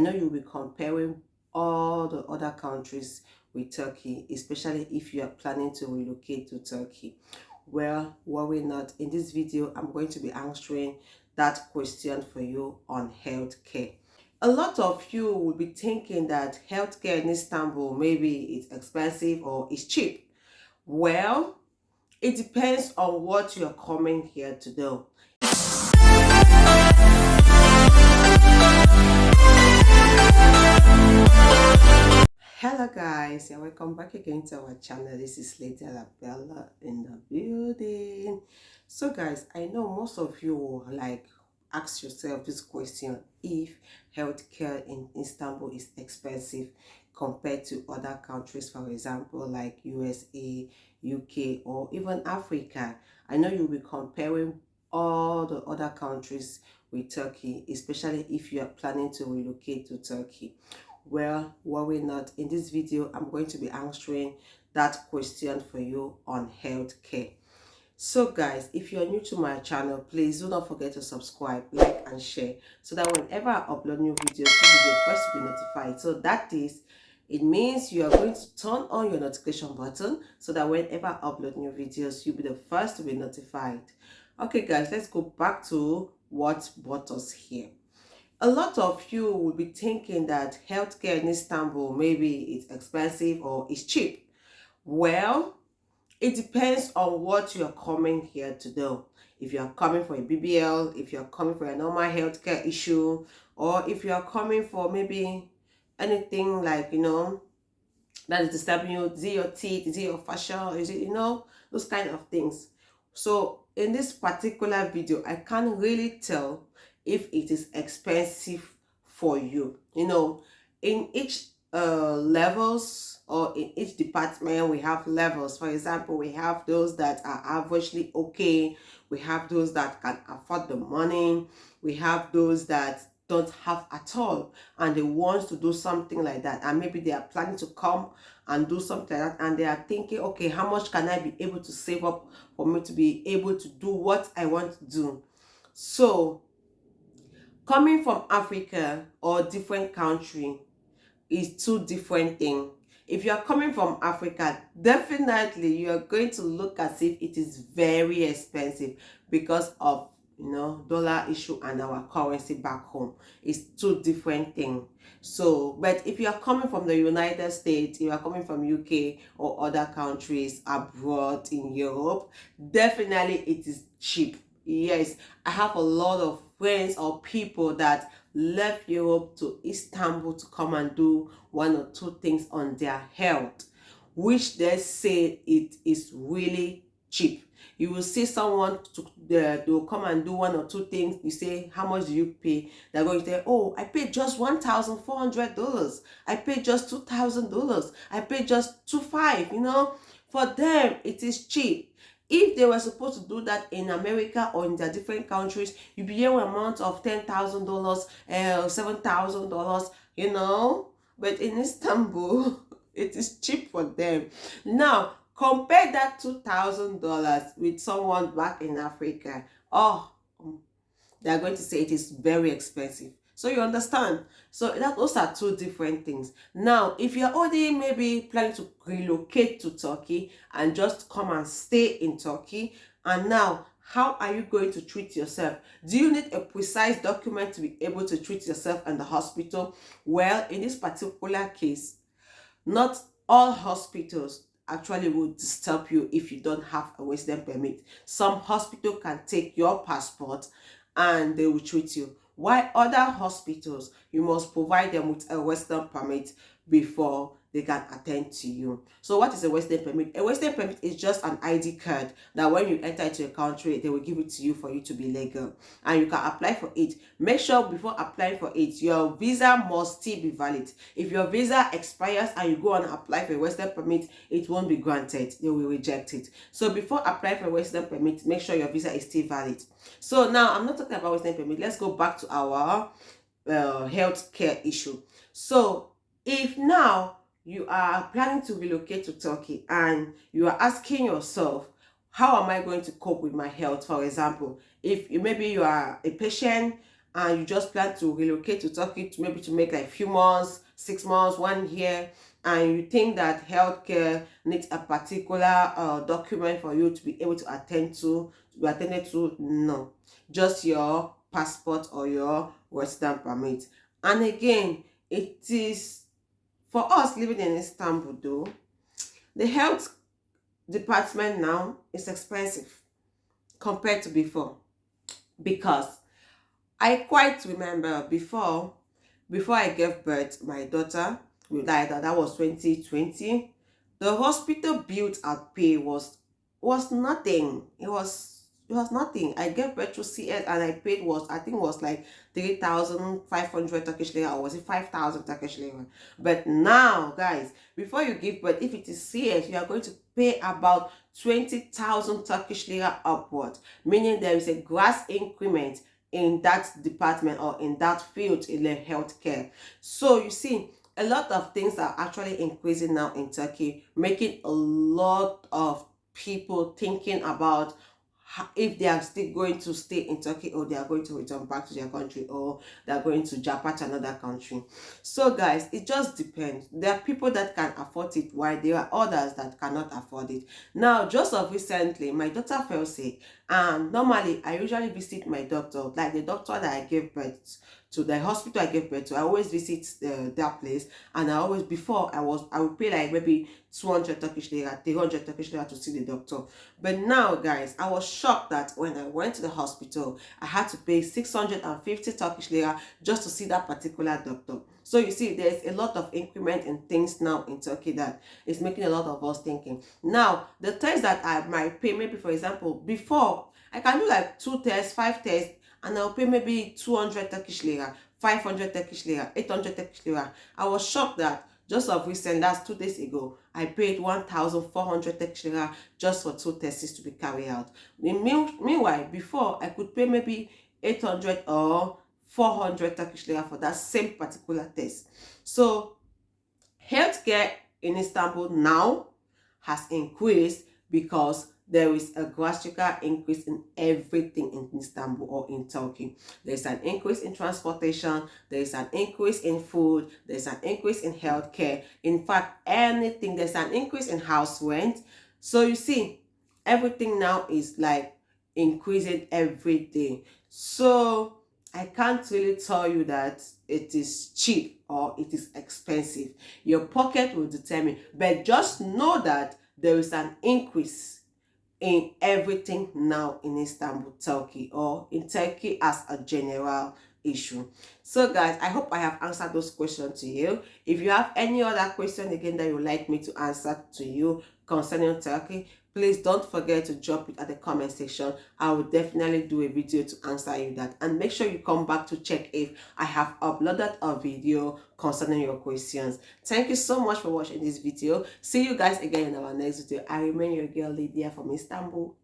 know you'll be comparing all the other countries with Turkey, especially if you are planning to relocate to Turkey. Well, worry not. In this video, I'm going to be answering that question for you on healthcare. A lot of you will be thinking that healthcare in Istanbul, maybe it's expensive or it's cheap. Well, it depends on what you're coming here to do. Hello guys, yeah, welcome back again to our channel. This is Lady Arabella in the building. So guys, I know most of you will ask yourself this question: if healthcare in Istanbul is expensive compared to other countries, for example like USA, UK, or even Africa. I know you'll be comparing all the other countries with Turkey, especially if you are planning to relocate to Turkey. Well, worry not. In this video, I'm going to be answering that question for you on healthcare. So guys, if you're new to my channel, please do not forget to subscribe, like, and share, so that whenever I upload new videos, you'll be the first to be notified. So that is, it means you are going to turn on your notification button so that whenever I upload new videos, you'll be the first to be notified. Okay guys, let's go back to what brought us here. A lot of you will be thinking that healthcare in Istanbul, maybe it's expensive or it's cheap. Well, it depends on what you're coming here to do. If you're coming for a BBL, if you're coming for a normal healthcare issue, or if you're coming for maybe anything like, that is disturbing you, is it your teeth, is it your fascia, is it, those kind of things. So in this particular video, I can't really tell if it is expensive for you. In each levels, or in each department, we have levels. For example, we have those that are averagely okay, we have those that can afford the money, we have those that don't have at all and they want to do something like that, and maybe they are planning to come and do something like that, and they are thinking, okay, how much can I be able to save up for me to be able to do what I want to do. So coming from Africa or different country is two different things. If you are coming from Africa, definitely you are going to look as if it is very expensive because of dollar issue and our currency back home. It's two different things. So but if you are coming from the United States, you are coming from UK or other countries abroad in Europe, definitely it is cheap. Yes, I have a lot of friends or people that left Europe to Istanbul to come and do one or two things on their health, which they say it is really cheap. You will see someone they will come and do one or two things. You say, how much do you pay? They're going to say, oh, I paid just $1,400. I paid just $2,000. I paid just $2,500. For them, it is cheap. If they were supposed to do that in America or in their different countries, you'd be hearing an amount of $10,000, $7,000, But in Istanbul, it is cheap for them. Now, compare that $2,000 with someone back in Africa. Oh, they're going to say it is very expensive. So you understand? So those are two different things. Now, if you're already maybe planning to relocate to Turkey and just come and stay in Turkey, and now how are you going to treat yourself? Do you need a precise document to be able to treat yourself in the hospital? Well, in this particular case, not all hospitals actually will disturb you if you don't have a resident permit. Some hospital can take your passport and they will treat you. While other hospitals, you must provide them with a resident permit before they can attend to you. So what is a resident permit? A resident permit is just an ID card that when you enter into a country, they will give it to you for you to be legal. And you can apply for it. Make sure before applying for it, your visa must still be valid. If your visa expires and you go and apply for a resident permit, it won't be granted. They will reject it. So before applying for a resident permit, make sure your visa is still valid. So now I'm not talking about resident permit. Let's go back to our healthcare issue. So if now you are planning to relocate to Turkey and you are asking yourself, how am I going to cope with my health? For example, if maybe you are a patient and you just plan to relocate to Turkey to maybe to make like few months, 6 months, 1 year, and you think that healthcare needs a particular document for you to be able to be attended to, no, just your passport or your resident permit. And again, it is for us living in Istanbul though, the health department now is expensive compared to before, because I quite remember before I gave birth my daughter, we died, that was 2020. The hospital bills I pay was nothing. It was nothing. I gave birth to CS and I paid was, I think, was like 3,500 Turkish lira, or was it 5,000 Turkish lira? But now, guys, before you give birth, if it is CS, you are going to pay about 20,000 Turkish lira upward, meaning there is a gross increment in that department or in that field in the healthcare. So you see, a lot of things are actually increasing now in Turkey, making a lot of people thinking about if they are still going to stay in Turkey, or they are going to return back to their country, or they are going to Japan, to another country. So guys, it just depends. There are people that can afford it, while there are others that cannot afford it. Now, just of recently, my daughter fell sick, and normally I usually visit my doctor, like the doctor that I gave birth to, the hospital I gave birth to. I always visit that place, and I always, before, I would pay like maybe 200 Turkish lira, 300 Turkish lira to see the doctor. But now, guys, I was shocked that when I went to the hospital, I had to pay 650 Turkish lira just to see that particular doctor. So you see, there's a lot of increment in things now in Turkey that is making a lot of us thinking. Now, the tests that I might pay, maybe for example, before, I can do like 2 tests, 5 tests, and I'll pay maybe 200 Turkish lira, 500 Turkish lira, 800 Turkish lira. I was shocked that just of recent, that's 2 days ago, I paid 1,400 Turkish lira just for 2 tests to be carried out. Meanwhile, before, I could pay maybe 800 or 400 Turkish lira for that same particular test. So healthcare in Istanbul now has increased because there is a drastic increase in everything in Istanbul or in Turkey. There's an increase in transportation, there's an increase in food, there's an increase in healthcare. In fact, anything, there's an increase in house rent. So you see, everything now is like increasing every day. So I can't really tell you that it is cheap or it is expensive. Your pocket will determine, but just know that there is an increase in everything now in Istanbul, Turkey, or in Turkey as a general issue. So guys, I hope I have answered those questions to you. If you have any other question again that you would like me to answer to you concerning Turkey, please don't forget to drop it at the comment section. I will definitely do a video to answer you that. And make sure you come back to check if I have uploaded a video concerning your questions. Thank you so much for watching this video. See you guys again in our next video. I remain your girl Lydia from Istanbul.